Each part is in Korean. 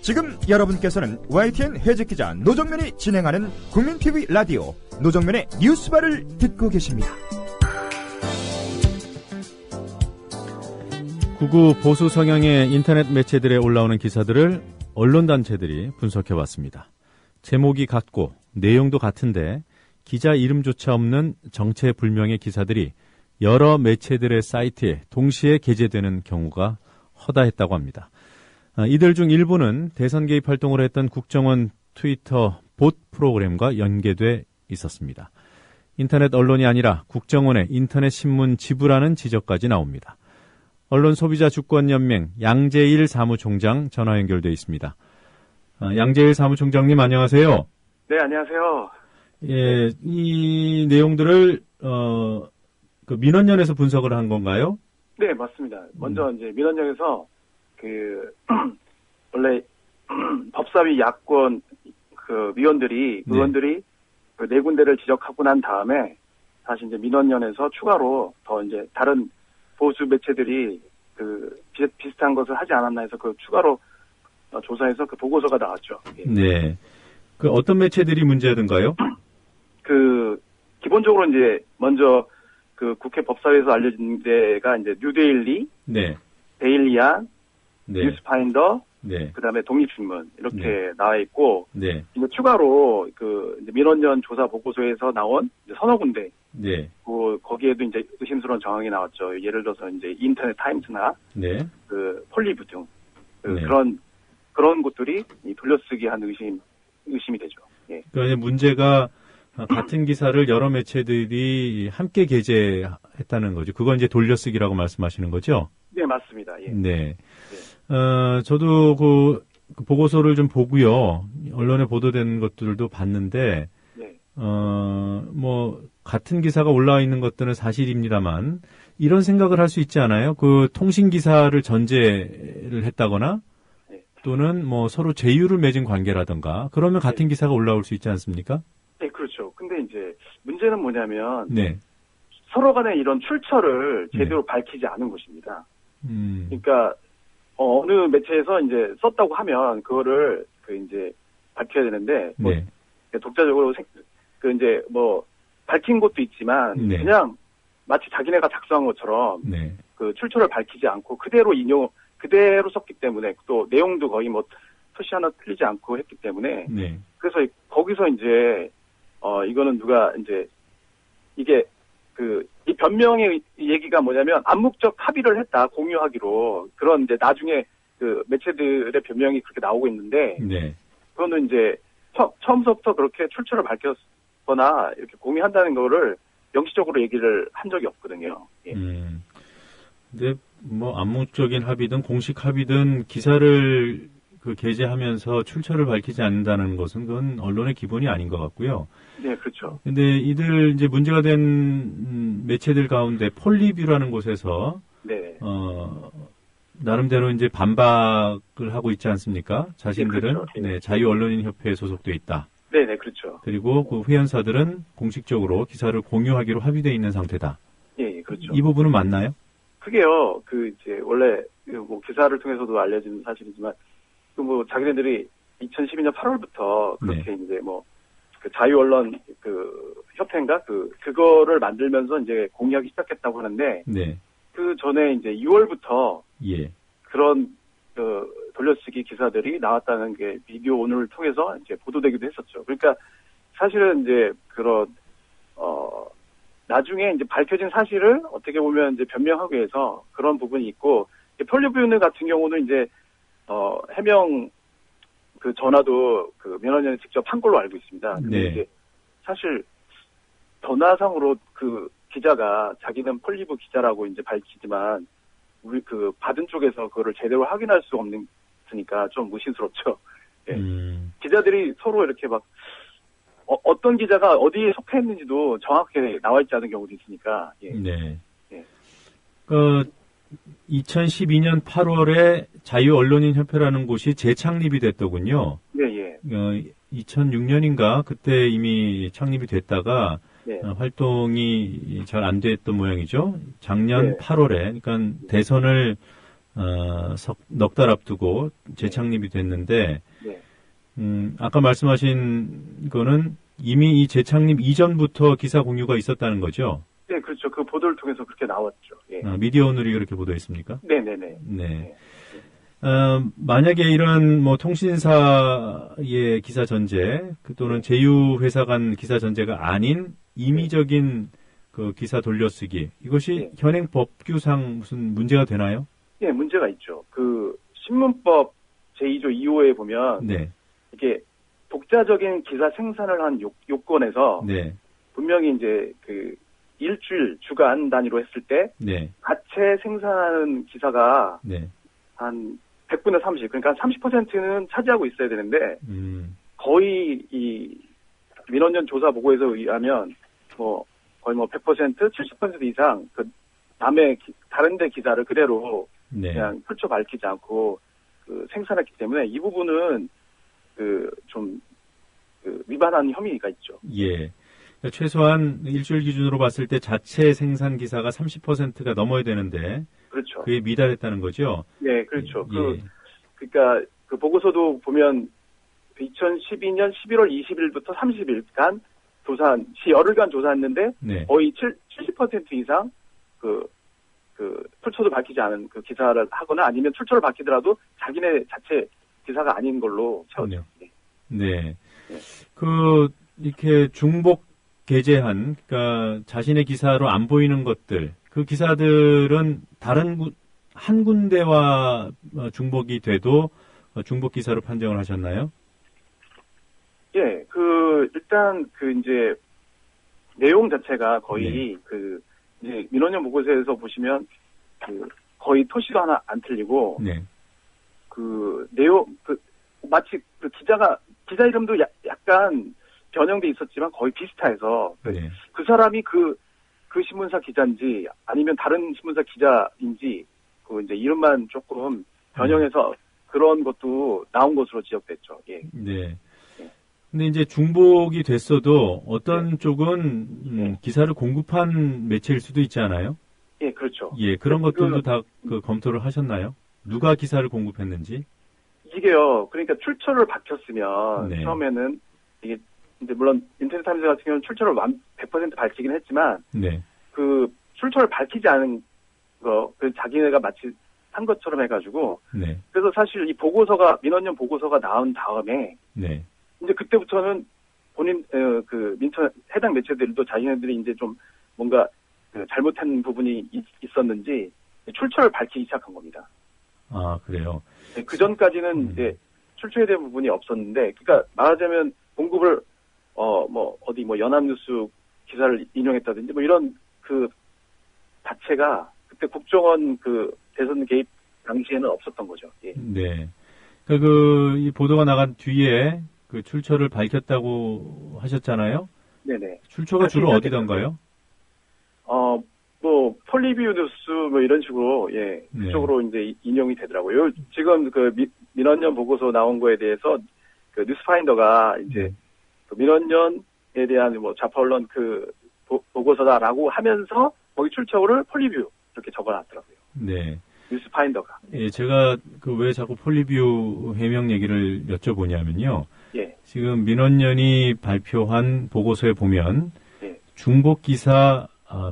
지금 여러분께서는 YTN 해직기자 노정면이 진행하는 국민TV 라디오 노정면의 뉴스바를 듣고 계십니다. 극우 보수 성향의 인터넷 매체들에 올라오는 기사들을 언론단체들이 분석해봤습니다. 제목이 같고 내용도 같은데 기자 이름조차 없는 정체불명의 기사들이 여러 매체들의 사이트에 동시에 게재되는 경우가 허다했다고 합니다. 이들 중 일부는 대선 개입 활동을 했던 국정원 트위터 봇 프로그램과 연계돼 있었습니다. 인터넷 언론이 아니라 국정원의 인터넷 신문 지부라는 지적까지 나옵니다. 언론소비자주권연맹 양재일 사무총장 전화 연결돼 있습니다. 양재일 사무총장님 안녕하세요. 네, 안녕하세요. 예, 이 내용들을 그 민원연에서 분석을 한 건가요? 네, 맞습니다. 먼저 이제 민원연에서 원래 법사위 야권 의원들이 그 네 군데를 지적하고 난 다음에 다시 이제 민원연에서 추가로 더 이제 다른 보수 매체들이 비슷한 것을 하지 않았나 해서 그 추가로 조사해서 그 보고서가 나왔죠. 예. 네. 그 어떤 매체들이 문제든가요? 기본적으로 이제 먼저 그 국회 법사위에서 알려진 데가 이제 뉴데일리, 네. 데일리안, 네. 뉴스파인더, 네. 그다음에 독립신문 이렇게 네. 나와 있고, 네. 이제 추가로 이제 민원연 조사 보고서에서 나온 이제 서너 군데, 네. 거기에도 이제 의심스러운 정황이 나왔죠. 예를 들어서 이제 인터넷 타임스나 네. 폴리브 등 네. 그런 곳들이 이 돌려쓰기 한 의심이 되죠. 예. 그러니까 문제가 같은 기사를 여러 매체들이 함께 게재했다는 거죠. 그건 이제 돌려쓰기라고 말씀하시는 거죠? 네, 맞습니다. 예. 네. 저도 그 보고서를 좀 보고요. 언론에 보도된 것들도 봤는데, 네. 같은 기사가 올라와 있는 것들은 사실입니다만, 이런 생각을 할 수 있지 않아요? 그 통신 기사를 전제를 했다거나, 네. 또는 서로 제휴를 맺은 관계라든가, 그러면 같은 기사가 올라올 수 있지 않습니까? 네, 그렇죠. 근데 이제 문제는 뭐냐면, 네. 서로 간에 이런 출처를 제대로 밝히지 않은 것입니다. 그러니까, 어느 매체에서 이제 썼다고 하면, 그거를 이제 밝혀야 되는데, 네. 독자적으로 밝힌 것도 있지만, 네. 그냥 마치 자기네가 작성한 것처럼, 네. 그 출처를 밝히지 않고 그대로 썼기 때문에, 또 내용도 거의 토시 하나 틀리지 않고 했기 때문에, 네. 그래서 거기서 이제, 이거는 누가 이제, 이게, 이 변명의 얘기가 뭐냐면, 암묵적 합의를 했다, 공유하기로. 그런 이제 나중에 매체들의 변명이 그렇게 나오고 있는데, 네. 그거는 이제, 처음부터 그렇게 출처를 밝혔거나, 이렇게 공유한다는 거를 명시적으로 얘기를 한 적이 없거든요. 예. 근데 암묵적인 합의든 공식 합의든 기사를 게재하면서 출처를 밝히지 않는다는 것은 그건 언론의 기본이 아닌 것 같고요. 네, 그렇죠. 근데 이들 이제 문제가 된 매체들 가운데 폴리뷰라는 곳에서 네. 나름대로 이제 반박을 하고 있지 않습니까? 자신들은 네, 그렇죠. 네, 자유언론인협회에 소속돼 있다. 네, 네, 그렇죠. 그리고 그 회원사들은 공식적으로 기사를 공유하기로 합의되어 있는 상태다. 예, 그렇죠. 이 부분은 맞나요? 그게요, 이제 원래 기사를 통해서도 알려진 사실이지만, 자기네들이 2012년 8월부터 그렇게 네. 이제 자유언론 협회인가 그거를 만들면서 이제 공유하기 시작했다고 하는데, 네. 그 전에 이제 6월부터 예. 그런 돌려쓰기 기사들이 나왔다는 게 미디어오늘을 통해서 이제 보도되기도 했었죠. 그러니까 사실은 이제 나중에 이제 밝혀진 사실을 어떻게 보면 이제 변명하기 위해서 그런 부분이 있고, 폴리뷰 같은 경우는 이제 해명 전화도 민원연이 직접 한 걸로 알고 있습니다. 근데 네. 이제 사실 전화상으로 기자가 자기는 폴리브 기자라고 이제 밝히지만 우리 받은 쪽에서 그거를 제대로 확인할 수 없으니까 좀 의심스럽죠. 예. 기자들이 서로 이렇게 어떤 기자가 어디에 속했는지도 정확하게 나와 있지 않은 경우도 있으니까. 예. 네. 예. 2012년 8월에 자유언론인협회라는 곳이 재창립이 됐더군요. 네, 예. 2006년인가 그때 이미 창립이 됐다가 네. 활동이 잘 안 됐던 모양이죠. 작년 네. 8월에 그러니까 대선을 넉 달 앞두고 재창립이 됐는데, 네. 아까 말씀하신 거는 이미 이 재창립 이전부터 기사 공유가 있었다는 거죠? 네, 그렇죠. 그 보도를 통해서 그렇게 나왔죠. 예. 미디어 오늘이 그렇게 보도했습니까? 네네네. 네. 만약에 이런 뭐 통신사의 기사 전제 또는 제휴회사 간 기사 전제가 아닌 임의적인 그 기사 돌려쓰기 이것이 현행 법규상 무슨 문제가 되나요? 예, 문제가 있죠. 그 신문법 제2조 2호에 보면 네. 이게 독자적인 기사 생산을 한 요건에서 네. 분명히 이제 그 일주일 주간 단위로 했을 때 네. 자체 생산하는 기사가 네. 한 100분의 30, 그러니까 30%는 차지하고 있어야 되는데 거의 이 민원연 조사 보고에서 의하면 뭐 거의 뭐 100%, 70% 이상 그 남의 다른 데 기사를 그대로 네. 그냥 출처 밝히지 않고 그 생산했기 때문에 이 부분은 그 좀 그 위반한 혐의가 있죠. 예. 그러니까 최소한 일주일 기준으로 봤을 때 자체 생산 기사가 30%가 넘어야 되는데 그렇죠. 그에 미달했다는 거죠. 네, 그렇죠. 예. 그러니까 그 보고서도 보면 2012년 11월 20일부터 30일간 조사한 열흘간 조사했는데 네. 거의 70% 이상 그 출처도 밝히지 않은 그 기사를 하거나 아니면 출처를 밝히더라도 자기네 자체 기사가 아닌 걸로 채웠죠. 네. 네. 그 이렇게 중복 게재한 그러니까 자신의 기사로 안 보이는 것들 그 기사들은 다른 한 군데와 중복이 돼도 중복 기사로 판정을 하셨나요? 예, 일단 이제 내용 자체가 거의 네. 이제 민원연 보고서에서 보시면 거의 토시도 하나 안 틀리고 네. 내용 마치 기자 이름도 약간 변형돼 있었지만 거의 비슷해서 네. 그 사람이 그 신문사 기자인지 아니면 다른 신문사 기자인지 이제 이름만 조금 변형해서 그런 것도 나온 것으로 지적됐죠. 예. 네. 근데 이제 중복이 됐어도 어떤 네. 쪽은 기사를 공급한 매체일 수도 있지 않아요? 예, 그렇죠. 예, 그런 것들도 다 검토를 하셨나요? 누가 기사를 공급했는지? 이게요. 그러니까 출처를 밝혔으면 네. 처음에는 이게 이제 물론 인터넷 타임즈 같은 경우는 출처를 100% 밝히긴 했지만 네. 그 출처를 밝히지 않은 거, 자기네가 마치 한 것처럼 해가지고 네. 그래서 사실 이 민원연 보고서가 나온 다음에 네. 이제 그때부터는 본인 해당 매체들도 자기네들이 이제 좀 뭔가 잘못한 부분이 있었는지 출처를 밝히기 시작한 겁니다. 아, 그래요? 그 전까지는 이제 출처에 대한 부분이 없었는데, 그러니까 말하자면 공급을 연합뉴스 기사를 인용했다든지 이런 자체가 그때 국정원 대선 개입 당시에는 없었던 거죠. 예. 네. 그러니까 이 보도가 나간 뒤에 그 출처를 밝혔다고 하셨잖아요? 네네. 출처가 주로 어디던가요? 폴리뷰 뉴스 이런 식으로 예 네. 그쪽으로 이제 인용이 되더라고요. 지금 민원연 보고서 나온 거에 대해서 뉴스파인더가 이제 민원연에 대한 좌파 언론 보고서다라고 하면서 거기 출처를 폴리뷰 이렇게 적어놨더라고요. 네. 뉴스파인더가. 예, 제가 왜 자꾸 폴리뷰 해명 얘기를 여쭤보냐면요. 예. 지금 민원연이 발표한 보고서에 보면 예. 중복 기사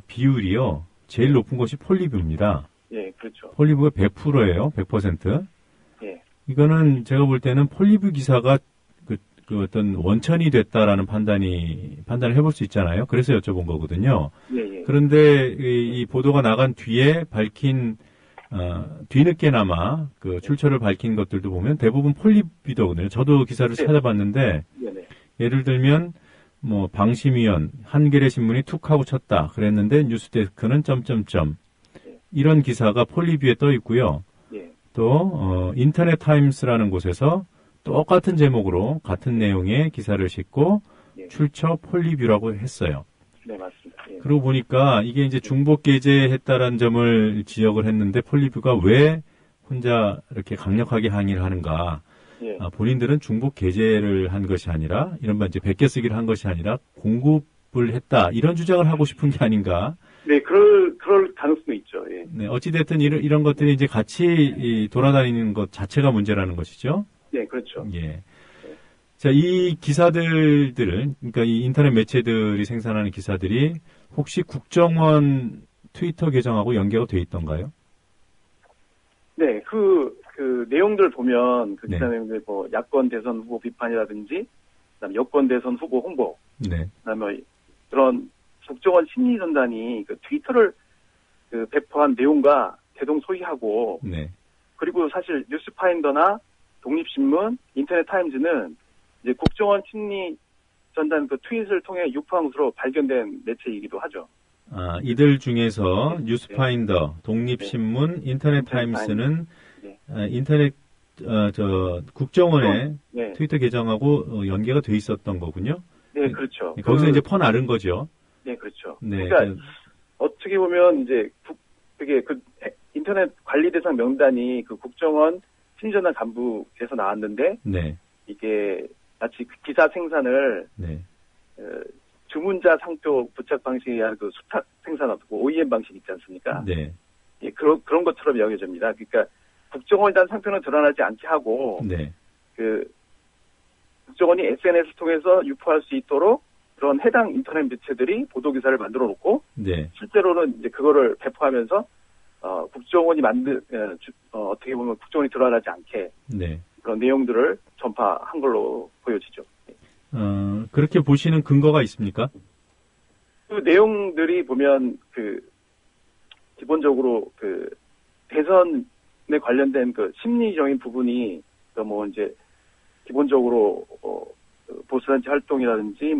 비율이요. 제일 높은 것이 폴리뷰입니다. 예, 그렇죠. 폴리뷰가 100%예요. 100%. 예. 이거는 제가 볼 때는 폴리뷰 기사가 어떤 원천이 됐다라는 판단을 해볼 수 있잖아요. 그래서 여쭤본 거거든요. 예, 예. 그런데 이 보도가 나간 뒤에 밝힌 뒤늦게나마 출처를 밝힌 것들도 보면 대부분 폴리뷰더거든요. 저도 기사를 네. 찾아봤는데 네네. 예를 들면 방심위원 한겨레 신문이 툭 하고 쳤다 그랬는데 뉴스데스크는 점점점 이런 기사가 폴리뷰에 떠 있고요. 예. 또 인터넷 타임스라는 곳에서 똑같은 제목으로 같은 내용의 기사를 싣고 예. 출처 폴리뷰라고 했어요. 네, 맞습니다. 예. 그러고 보니까 이게 이제 중복 게재했다라는 점을 지적을 했는데 폴리뷰가 왜 혼자 이렇게 강력하게 항의를 하는가? 예. 본인들은 중복 게재를 한 것이 아니라 이른바 이제 베껴쓰기를 한 것이 아니라 공급을 했다 이런 주장을 하고 싶은 게 아닌가 네, 그럴 가능성도 있죠. 예. 네, 어찌됐든 이런 것들이 이제 같이 돌아다니는 것 자체가 문제라는 것이죠. 네, 그렇죠. 예. 자, 이 기사들을, 그러니까 이 인터넷 매체들이 생산하는 기사들이 혹시 국정원 트위터 계정하고 연계가 돼 있던가요? 네, 그 내용들 보면 그 네. 기사 내용들 뭐 야권 대선 후보 비판이라든지, 그다음에 여권 대선 후보 홍보, 네. 그다음에 그런 국정원 심리전단이 그 트위터를 그 배포한 내용과 대동소이하고, 네. 그리고 사실 뉴스파인더나 독립신문, 인터넷 타임즈는 이제 국정원 심리 전단 그 트윗을 통해 유포한 것으로 발견된 매체이기도 하죠. 아, 이들 중에서 뉴스파인더, 독립신문, 인터넷 타임스는 네. 인터넷 국정원의 네. 트위터 계정하고 연계가 돼 있었던 거군요. 네, 그렇죠. 거기서 이제 퍼나른 거죠. 네, 그렇죠. 네. 그러니까 어떻게 보면 이제 그게 그 인터넷 관리 대상 명단이 그 국정원 심리전단 간부에서 나왔는데, 네. 이게 마치 그 기사 생산을 네. 주문자 상표 부착 방식에 의한 그 수탁 생산하고 OEM 방식 있지 않습니까? 네. 예, 그런 것처럼 여겨집니다. 그러니까 국정원에 대한 상표는 드러나지 않게 하고, 네. 그 국정원이 SNS를 통해서 유포할 수 있도록 그런 해당 인터넷 매체들이 보도 기사를 만들어 놓고, 네. 실제로는 이제 그거를 배포하면서 국정원이 어떻게 보면 국정원이 드러나지 않게 네. 그런 내용들을 전파한 걸로 보여지죠. 그렇게 보시는 근거가 있습니까? 그 내용들이 보면 기본적으로 대선에 관련된 그 심리적인 부분이 뭐 이제 기본적으로 보수단체 활동이라든지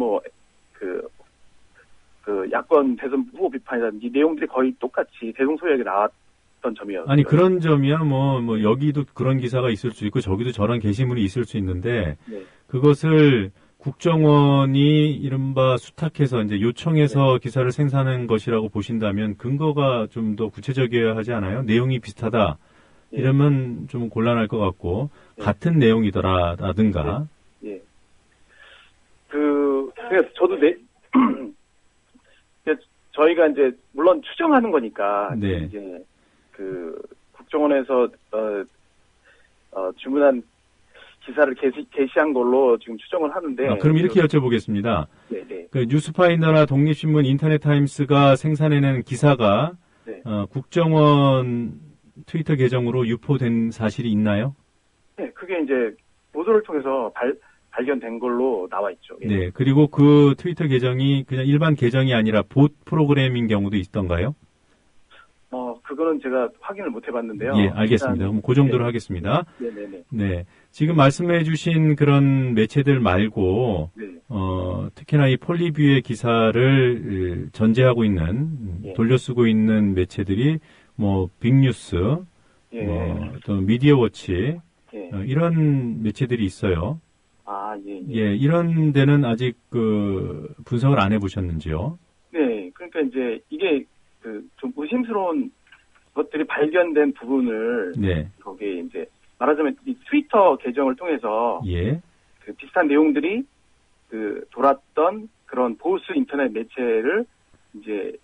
야권 대선 후보 비판이라든지 이 내용들이 거의 똑같이 대동소이하게 나왔던 점이었어요. 아니 그런 점이야 뭐 여기도 그런 기사가 있을 수 있고 저기도 저런 게시물이 있을 수 있는데 네. 그것을 국정원이 이른바 수탁해서 이제 요청해서 기사를 생산한 것이라고 보신다면 근거가 좀 더 구체적이어야 하지 않아요? 내용이 비슷하다. 이러면 좀 곤란할 것 같고 같은 내용이더라라든가. 예. 그래서 저도 저희가 이제 물론 추정하는 거니까 네. 이제 국정원에서 주문한 기사를 게시한 걸로 지금 추정을 하는데. 그럼 이렇게 여쭤보겠습니다. 네네. 그 뉴스파인더나 독립신문, 인터넷타임스가 생산해낸 기사가 네. 국정원 트위터 계정으로 유포된 사실이 있나요? 네, 그게 이제 보도를 통해서 발견된 걸로 나와 있죠. 예. 네, 그리고 그 트위터 계정이 그냥 일반 계정이 아니라 봇 프로그램인 경우도 있던가요? 그거는 제가 확인을 못 해봤는데요. 예, 알겠습니다. 그럼 그 정도로 네. 하겠습니다. 네네네. 네, 지금 말씀해주신 그런 매체들 말고 네. 특히나 이 폴리뷰의 기사를 전제하고 있는 예. 돌려쓰고 있는 매체들이 뭐 빅뉴스, 예. 또 미디어워치 예. 이런 매체들이 있어요. 예. 예, 이런 데는 아직 분석을 안 해보셨는지요? 네, 그러니까 이제 이게 좀 의심스러운 것들이 발견된 부분을 네. 거기에 이제 말하자면 이 트위터 계정을 통해서 예. 비슷한 내용들이 돌았던 그런 보수 인터넷 매체를 이제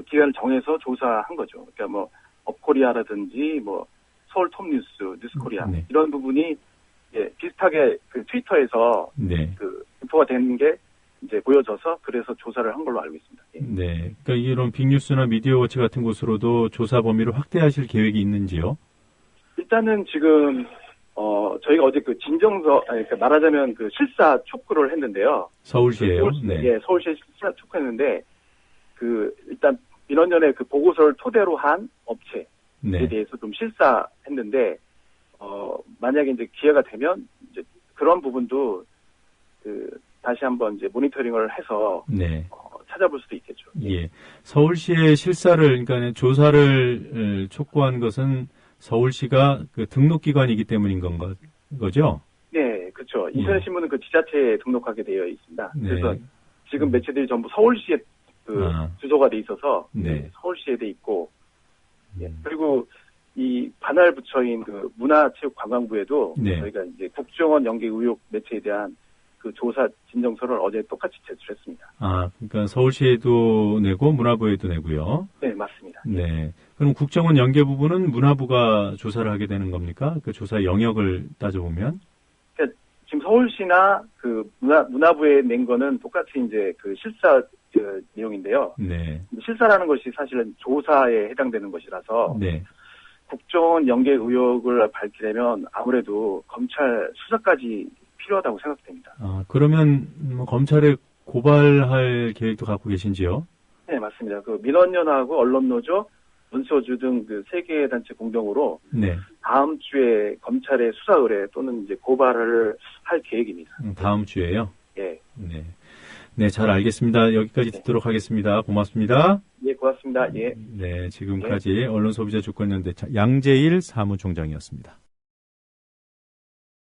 기간을 정해서 조사한 거죠. 그러니까 뭐 업코리아라든지 뭐 서울 톱뉴스, 뉴스코리아 네. 이런 부분이 비슷하게 트위터에서 네. 유포가 된 게 이제 보여져서 그래서 조사를 한 걸로 알고 있습니다. 예. 네. 그러니까 이런 빅뉴스나 미디어워치 같은 곳으로도 조사 범위를 확대하실 계획이 있는지요? 일단은 지금 저희가 어제 그러니까 말하자면 실사 촉구를 했는데요. 서울시에요. 네. 예, 서울시에 실사 촉구했는데 일단 민원연의 보고서를 토대로 한 업체에 네. 대해서 좀 실사했는데 만약에 이제 기회가 되면 이제 그런 부분도 다시 한번 이제 모니터링을 해서 네. 찾아볼 수도 있겠죠. 예. 서울시의 실사를 그러니까 조사를 촉구한 것은 서울시가 등록기관이기 때문인 거죠? 네, 그렇죠. 인터넷 신문은 지자체에 등록하게 되어 있습니다. 네. 그래서 지금 매체들이 전부 서울시에 주소가 돼 있어서 네. 서울시에 돼 있고 그리고 이 관할 부처인 문화체육관광부에도 네. 저희가 이제 국정원 연계 의혹 매체에 대한 그 조사 진정서를 어제 똑같이 제출했습니다. 아, 그러니까 서울시에도 내고 문화부에도 내고요. 네, 맞습니다. 네. 그럼 국정원 연계 부분은 문화부가 조사를 하게 되는 겁니까? 그 조사 영역을 따져보면? 그러니까 지금 서울시나 그 문화부에 낸 거는 똑같이 이제 그 실사 그 내용인데요. 네. 실사라는 것이 사실은 조사에 해당되는 것이라서 네. 국정원 연계 의혹을 밝히려면 아무래도 검찰 수사까지 필요하다고 생각됩니다. 아, 그러면 뭐 검찰에 고발할 계획도 갖고 계신지요? 네, 맞습니다. 그 민원연하고 언론노조, 문서주 등 그 세 개 단체 공동으로 네. 다음 주에 검찰에 수사 의뢰 또는 이제 고발을 할 계획입니다. 다음 주에요? 예. 네. 네, 잘 알겠습니다. 여기까지 듣도록 하겠습니다. 고맙습니다. 예, 고맙습니다. 예. 네, 지금까지 언론소비자주권연대 양재일 사무총장이었습니다.